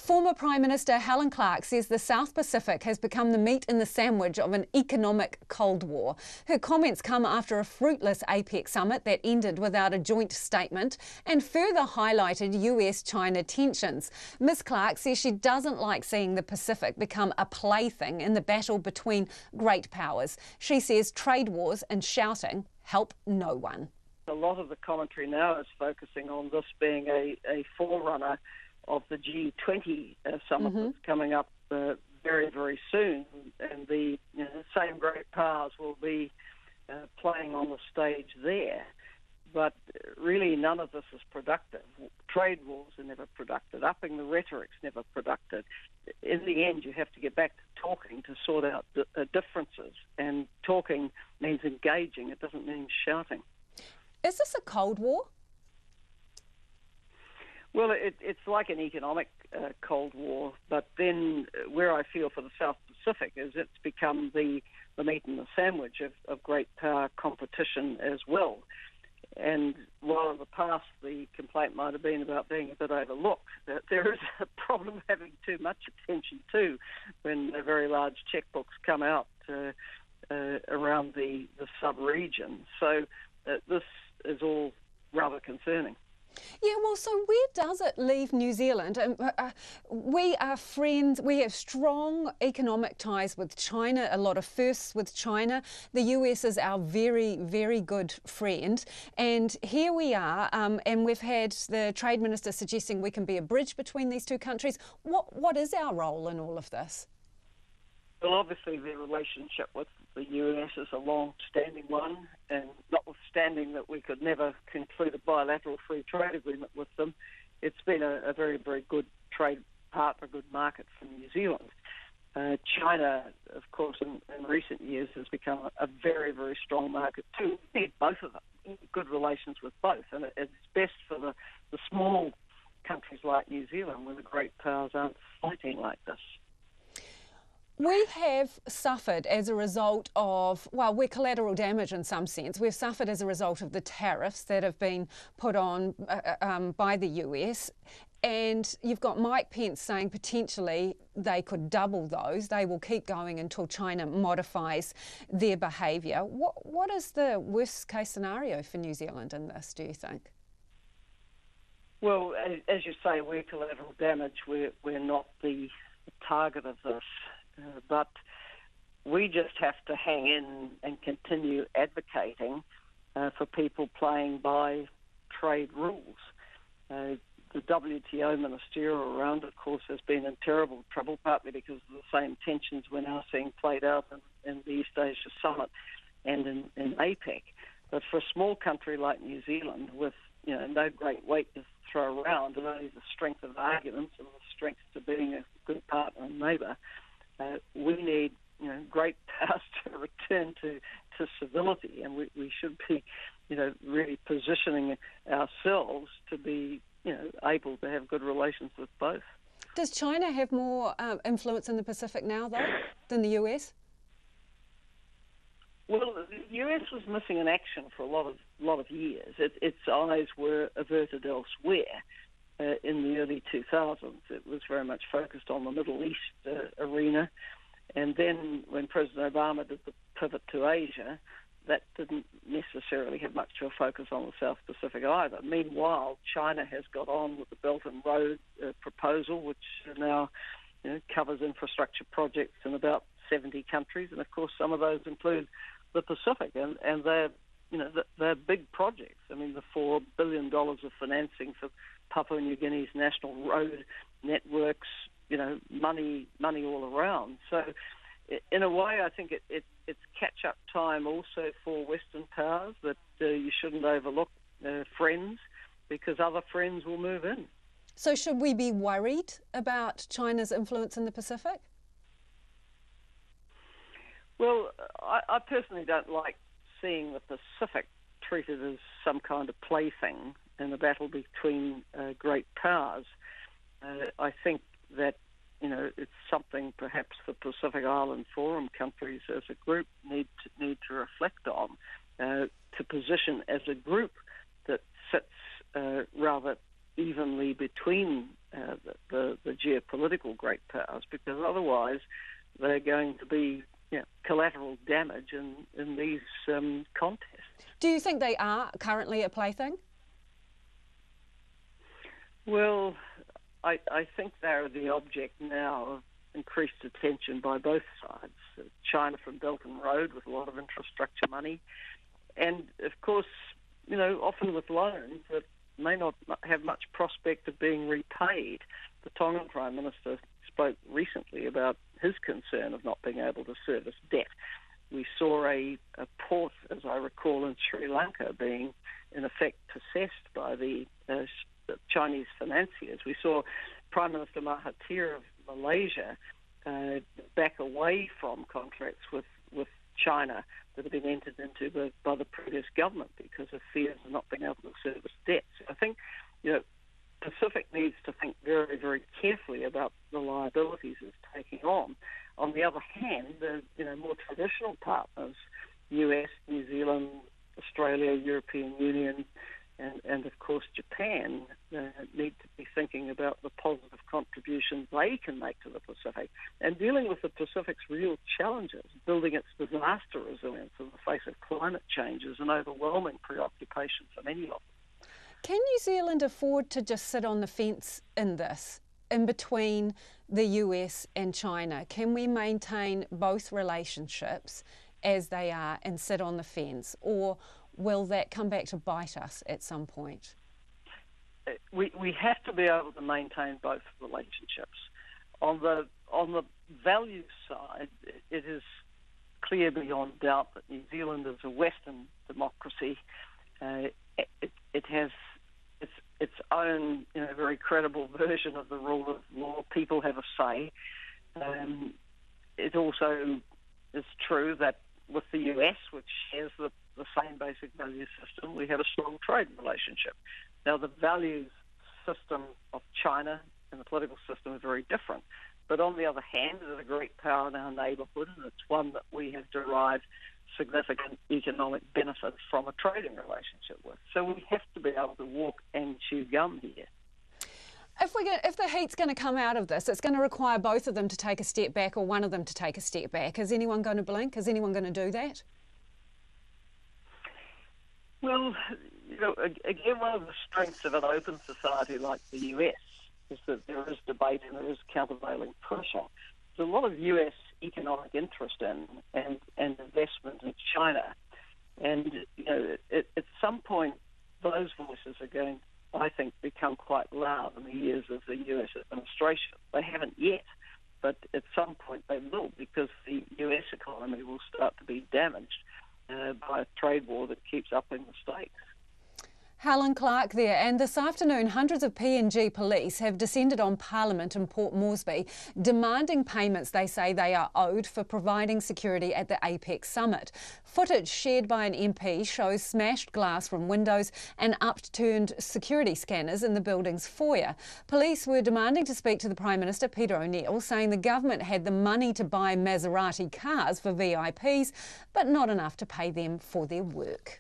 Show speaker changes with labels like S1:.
S1: Former Prime Minister Helen Clark says the South Pacific has become the meat in the sandwich of an economic Cold War. Her comments come after a fruitless APEC summit that ended without a joint statement and further highlighted US-China tensions. Ms Clark says she doesn't like seeing the Pacific become a plaything in the battle between great powers. She says trade wars and shouting help no one.
S2: A lot of the commentary now is focusing on this being a forerunner of the G20 summit that's coming up very, very soon. And the same great powers will be playing on the stage there. But really none of this is productive. Trade wars are never productive. Upping the rhetoric's never productive. In the end, you have to get back to talking to sort out differences. And talking means engaging. It doesn't mean shouting.
S1: Is this a Cold War?
S2: Well, it's like an economic Cold War, but then where I feel for the South Pacific is it's become the meat and the sandwich of great power competition as well. And while in the past the complaint might have been about being a bit overlooked, there is a problem having too much attention too when very large checkbooks come out around the sub-region. So this is all rather concerning.
S1: Yeah, well, so where does it leave New Zealand? We are friends, we have strong economic ties with China, a lot of firsts with China. The US is our very, very good friend. And here we are, and we've had the Trade Minister suggesting we can be a bridge between these two countries. What is our role in all of this?
S2: Well, obviously the relationship with the US is a long-standing one, and notwithstanding that we could never conclude a bilateral free trade agreement with them, it's been a very, very good trade partner, good market for New Zealand. China, of course, in recent years has become a very, very strong market too. We need both of them, we need good relations with both, and it's best for the small countries like New Zealand where the great powers aren't fighting like this.
S1: We have suffered as a result of, well, we're collateral damage in some sense. We've suffered as a result of the tariffs that have been put on by the US. And you've got Mike Pence saying potentially they could double those. They will keep going until China modifies their behaviour. What is the worst case scenario for New Zealand in this, do you think?
S2: Well, as you say, we're collateral damage. We're not the target of this. But we just have to hang in and continue advocating for people playing by trade rules. The WTO ministerial round, of course, has been in terrible trouble, partly because of the same tensions we're now seeing played out in the East Asia Summit and in APEC. But for a small country like New Zealand, with no great weight to throw around, and only the strength of arguments and the strength to being a good partner and neighbour, we need great powers to return to civility, and we should be really positioning ourselves to be able to have good relations with both.
S1: Does China have more influence in the Pacific now, though, than the US?
S2: Well, the US was missing in action for a lot of years. Its eyes were averted elsewhere. In the early 2000s, it was very much focused on the Middle East arena. And then when President Obama did the pivot to Asia, that didn't necessarily have much of a focus on the South Pacific either. Meanwhile, China has got on with the Belt and Road proposal, which now covers infrastructure projects in about 70 countries. And, of course, some of those include the Pacific. And they're big projects. I mean, the $4 billion of financing for Papua New Guinea's national road networks, money all around. So in a way, I think it's catch-up time also for Western powers, that you shouldn't overlook friends, because other friends will move in.
S1: So should we be worried about China's influence in the Pacific?
S2: Well, I personally don't like seeing the Pacific treated as some kind of plaything in the battle between great powers. I think that it's something perhaps the Pacific Island Forum countries as a group need to reflect on, to position as a group that sits rather evenly between the geopolitical great powers, because otherwise they're going to be collateral damage in these contests.
S1: Do you think they are currently a plaything?
S2: Well, I think they're the object now of increased attention by both sides. China from Belt and Road with a lot of infrastructure money, and of course, often with loans that may not have much prospect of being repaid. The Tongan Prime Minister spoke recently about his concern of not being able to service debt. We saw a port, as I recall, in Sri Lanka being, in effect, possessed by the Chinese financiers. We saw Prime Minister Mahathir of Malaysia back away from contracts with China that had been entered into by the previous government because of fears of not being able to service debts. I think, Pacific needs to think very, very carefully about the liabilities it's taking on. On the other hand, the more traditional partners, US, New Zealand, Australia, European Union, and of course Japan, need to be thinking about the positive contributions they can make to the Pacific and dealing with the Pacific's real challenges, building its disaster resilience in the face of climate change is an overwhelming preoccupation for many of them.
S1: Can New Zealand afford to just sit on the fence in this, in between the US and China? Can we maintain both relationships as they are and sit on the fence, or will that come back to bite us at some point?
S2: We have to be able to maintain both relationships. On the values side, it is clear beyond doubt that New Zealand is a Western democracy. It has its own very credible version of the rule of law. People have a say. It also is true that with the US, which shares the same basic value system, we have a strong trade relationship. Now, the values system of China and the political system are very different. But on the other hand, it is a great power in our neighbourhood, and it's one that we have derived significant economic benefits from a trading relationship with. So we have to be able to walk and chew gum here.
S1: If the heat's going to come out of this, it's going to require both of them to take a step back or one of them to take a step back. Is anyone going to blink? Is anyone going to do that? Well,
S2: again, one of the strengths of an open society like the US is that there is debate and there is countervailing pressure. There's a lot of US economic interest in and investment in China. And, at some point, those voices are going, I think, become quite loud in the years of the US administration. They haven't yet, but at some point they will, because the US economy will start to be damaged by a trade war that keeps upping the stakes.
S1: Helen Clark there, and this afternoon hundreds of PNG police have descended on Parliament in Port Moresby, demanding payments they say they are owed for providing security at the APEC summit. Footage shared by an MP shows smashed glass from windows and upturned security scanners in the building's foyer. Police were demanding to speak to the Prime Minister, Peter O'Neill, saying the government had the money to buy Maserati cars for VIPs, but not enough to pay them for their work.